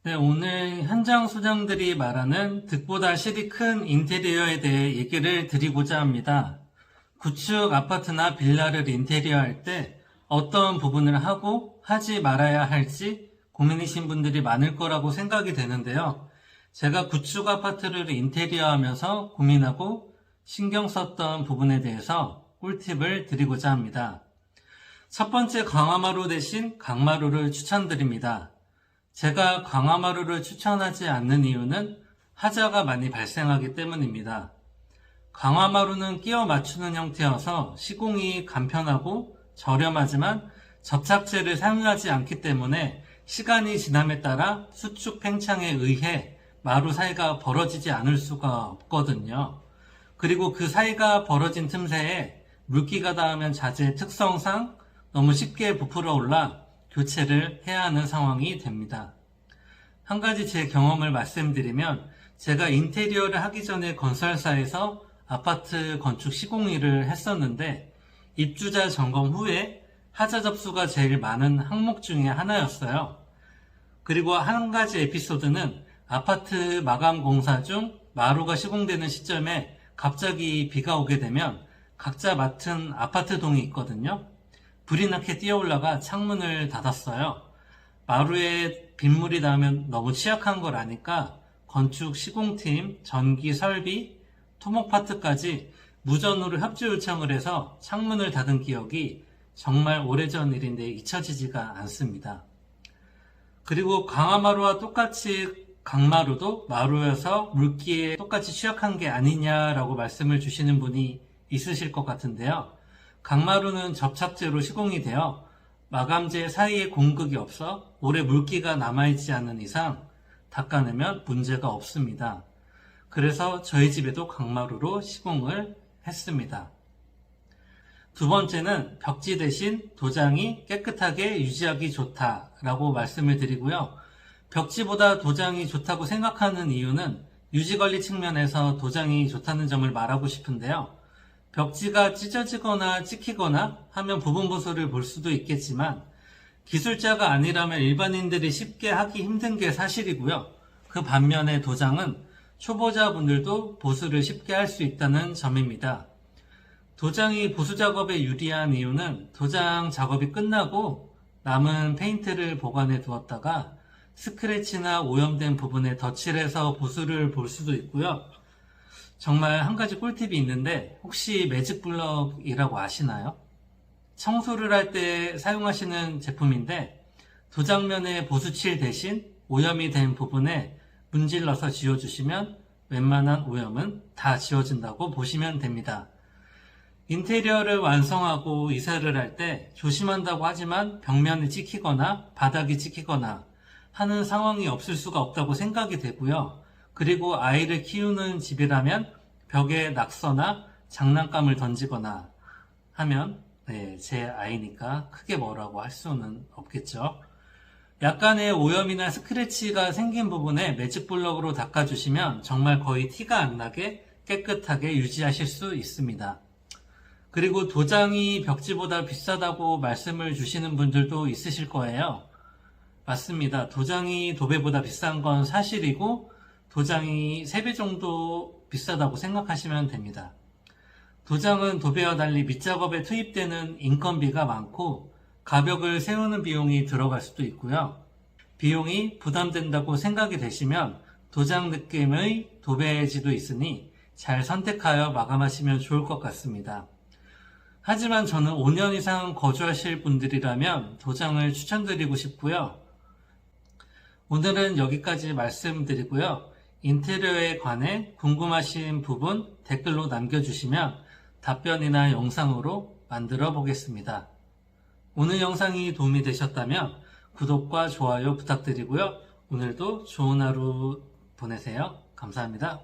네, 오늘 현장 소장들이 말하는 득보다 실이 큰 인테리어에 대해 얘기를 드리고자 합니다. 구축 아파트나 빌라를 인테리어할 때 어떤 부분을 하고 하지 말아야 할지 고민이신 분들이 많을 거라고 생각이 되는데요. 제가 구축 아파트를 인테리어하면서 고민하고 신경 썼던 부분에 대해서 꿀팁을 드리고자 합니다. 첫 번째, 강화마루 대신 강마루를 추천드립니다. 제가 강화마루를 추천하지 않는 이유는 하자가 많이 발생하기 때문입니다. 강화마루는 끼워 맞추는 형태여서 시공이 간편하고 저렴하지만 접착제를 사용하지 않기 때문에 시간이 지남에 따라 수축 팽창에 의해 마루 사이가 벌어지지 않을 수가 없거든요. 그리고 그 사이가 벌어진 틈새에 물기가 닿으면 자재의 특성상 너무 쉽게 부풀어 올라 교체를 해야 하는 상황이 됩니다. 한 가지 제 경험을 말씀드리면, 제가 인테리어를 하기 전에 건설사에서 아파트 건축 시공 일을 했었는데 입주자 점검 후에 하자 접수가 제일 많은 항목 중에 하나였어요. 그리고 한 가지 에피소드는 아파트 마감 공사 중 마루가 시공되는 시점에 갑자기 비가 오게 되면 각자 맡은 아파트 동이 있거든요. 불이 나게 뛰어 올라가 창문을 닫았어요. 마루에 빗물이 닿으면 너무 취약한 걸 아니까 건축 시공팀, 전기 설비, 토목 파트까지 무전으로 협조 요청을 해서 창문을 닫은 기억이 정말 오래전 일인데 잊혀지지가 않습니다. 그리고 강화마루와 똑같이 강마루도 마루여서 물기에 똑같이 취약한 게 아니냐라고 말씀을 주시는 분이 있으실 것 같은데요. 강마루는 접착제로 시공이 되어 마감재 사이에 공극이 없어 오래 물기가 남아있지 않는 이상 닦아내면 문제가 없습니다. 그래서 저희 집에도 강마루로 시공을 했습니다. 두 번째는 벽지 대신 도장이 깨끗하게 유지하기 좋다라고 말씀을 드리고요. 벽지보다 도장이 좋다고 생각하는 이유는 유지관리 측면에서 도장이 좋다는 점을 말하고 싶은데요. 벽지가 찢어지거나 찍히거나 하면 부분 보수를 볼 수도 있겠지만 기술자가 아니라면 일반인들이 쉽게 하기 힘든 게 사실이고요. 그 반면에 도장은 초보자분들도 보수를 쉽게 할 수 있다는 점입니다. 도장이 보수 작업에 유리한 이유는 도장 작업이 끝나고 남은 페인트를 보관해 두었다가 스크래치나 오염된 부분에 덧칠해서 보수를 볼 수도 있고요. 정말 한 가지 꿀팁이 있는데, 혹시 매직블럭이라고 아시나요? 청소를 할 때 사용하시는 제품인데 도장면에 보수칠 대신 오염이 된 부분에 문질러서 지워주시면 웬만한 오염은 다 지워진다고 보시면 됩니다. 인테리어를 완성하고 이사를 할 때 조심한다고 하지만 벽면이 찍히거나 바닥이 찍히거나 하는 상황이 없을 수가 없다고 생각이 되고요. 그리고 아이를 키우는 집이라면 벽에 낙서나 장난감을 던지거나 하면 제 아이니까 크게 뭐라고 할 수는 없겠죠. 약간의 오염이나 스크래치가 생긴 부분에 매직블럭으로 닦아주시면 정말 거의 티가 안 나게 깨끗하게 유지하실 수 있습니다. 그리고 도장이 벽지보다 비싸다고 말씀을 주시는 분들도 있으실 거예요. 맞습니다. 도장이 도배보다 비싼 건 사실이고 도장이 3배 정도 비싸다고 생각하시면 됩니다. 도장은 도배와 달리 밑작업에 투입되는 인건비가 많고 가벽을 세우는 비용이 들어갈 수도 있고요. 비용이 부담된다고 생각이 되시면 도장 느낌의 도배지도 있으니 잘 선택하여 마감하시면 좋을 것 같습니다. 하지만 저는 5년 이상 거주하실 분들이라면 도장을 추천드리고 싶고요. 오늘은 여기까지 말씀드리고요. 인테리어에 관해 궁금하신 부분 댓글로 남겨주시면 답변이나 영상으로 만들어 보겠습니다. 오늘 영상이 도움이 되셨다면 구독과 좋아요 부탁드리고요. 오늘도 좋은 하루 보내세요. 감사합니다.